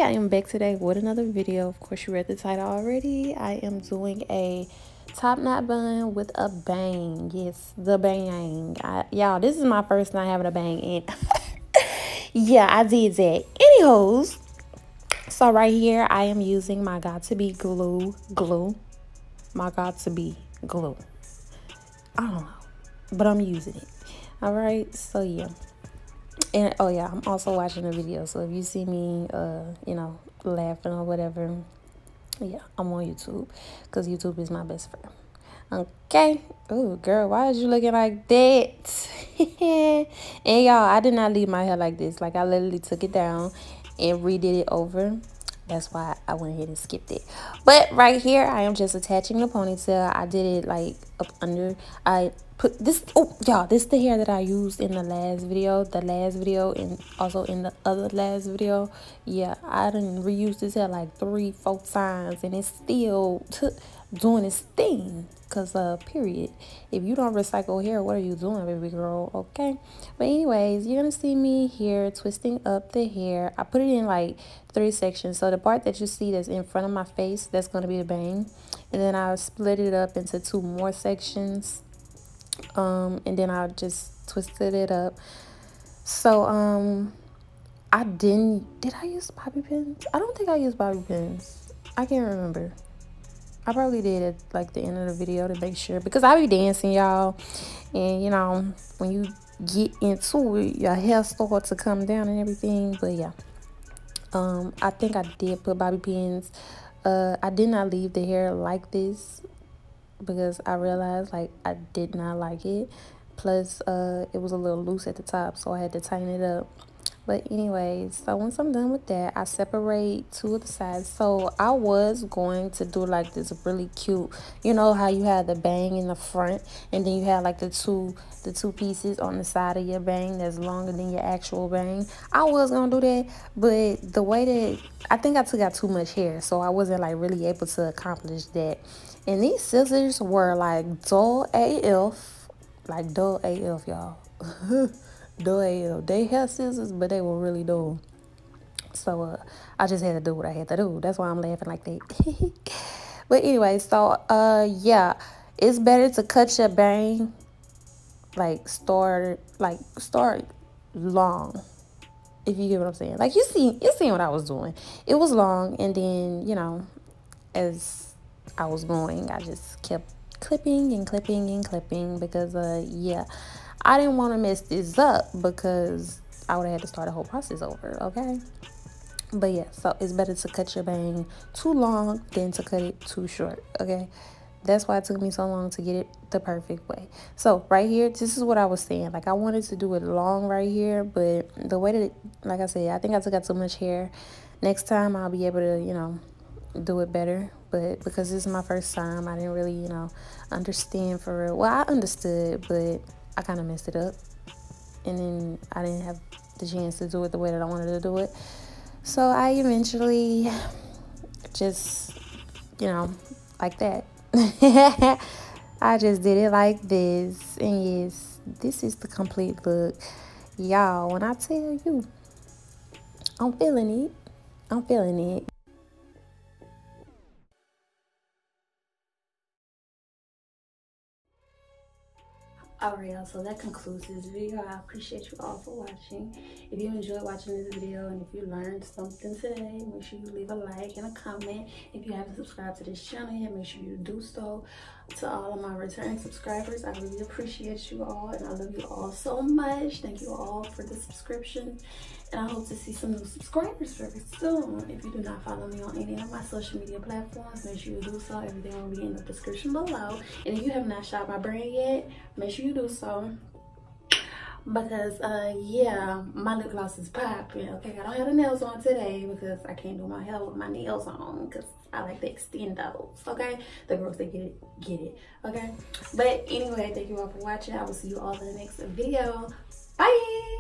I am back today with another video. Of course, you read the title already. I am doing a top knot bun with a bang. Yes, the bang. Y'all, this is my first time having a bang, and yeah, I did that. Anyhows, so right here, I am using my got to be glue. My got to be glue. I don't know, but I'm using it. All right, so yeah. And oh yeah, I'm also watching the video, so if you see me laughing or whatever, yeah, I'm on YouTube because YouTube is my best friend. Okay. Oh girl, why is you looking like that? And y'all, I did not leave my hair like this. Like, I literally took it down and redid it over. That's why I went ahead and skipped it. But right here, I am just attaching the ponytail. I did it like up under. I put this. Oh, y'all, this is the hair that I used in the last video. And also in the other last video. Yeah, I done reused this hair like 3-4 times, and it's still doing its thing. Cause period. If you don't recycle hair, what are you doing, baby girl? Okay. But anyways, you're gonna see me here twisting up the hair. I put it in like 3 sections. So the part that you see that's in front of my face, that's gonna be the bang. And then I'll split it up into 2 more sections. And then I just twisted it up. So did I use bobby pins? I don't think I used bobby pins. I can't remember. I probably did at like the end of the video to make sure, because I be dancing, y'all, and you know, when you get into it, your hair starts to come down and everything. But yeah, I think I did put bobby pins. I did not leave the hair like this because I realized like I did not like it. Plus it was a little loose at the top, so I had to tighten it up. But anyways, so once I'm done with that, I separate 2 of the sides. So I was going to do like this really cute, you know how you have the bang in the front, and then you have like the two pieces on the side of your bang that's longer than your actual bang. I was gonna do that, but the way that I think I took out too much hair, so I wasn't like really able to accomplish that. And these scissors were like dull AF, y'all. Dull AF. They have scissors, but they were really dull. So I just had to do what I had to do. That's why I'm laughing like that. But anyway, so yeah, it's better to cut your bang start long, if you get what I'm saying. Like, you see what I was doing. It was long, and then, you know, as I was going, I just kept clipping and clipping and clipping because yeah, I didn't want to mess this up because I would have had to start the whole process over. Okay. But yeah, so it's better to cut your bang too long than to cut it too short. Okay. That's why it took me so long to get it the perfect way. So right here, this is what I was saying. Like, I wanted to do it long right here, but the way that like I said, I think I took out too much hair. Next time I'll be able to, you know, do it better. But because this is my first time, I didn't really, you know, understand for real. Well, I understood, but I kind of messed it up, and then I didn't have the chance to do it the way that I wanted to do it. So I eventually just, you know, like that. I just did it like this, and yes, this is the complete look, y'all. When I tell you, I'm feeling it. I'm feeling it. Alright, y'all, so that concludes this video. I appreciate you all for watching. If you enjoyed watching this video and if you learned something today, make sure you leave a like and a comment. If you haven't subscribed to this channel yet, make sure you do so. To all of my returning subscribers, I really appreciate you all, and I love you all so much. Thank you all for the subscription, and I hope to see some new subscribers very soon. If you do not follow me on any of my social media platforms, make sure you do so. Everything will be in the description below. And if you have not shopped my brand yet, make sure you do so, because yeah, my lip gloss is popping. Okay, I don't have the nails on today because I can't do my hair with my nails on because I like to extend those. Okay, the girls that get it. Okay, but anyway, thank you all for watching. I will see you all in the next video. Bye.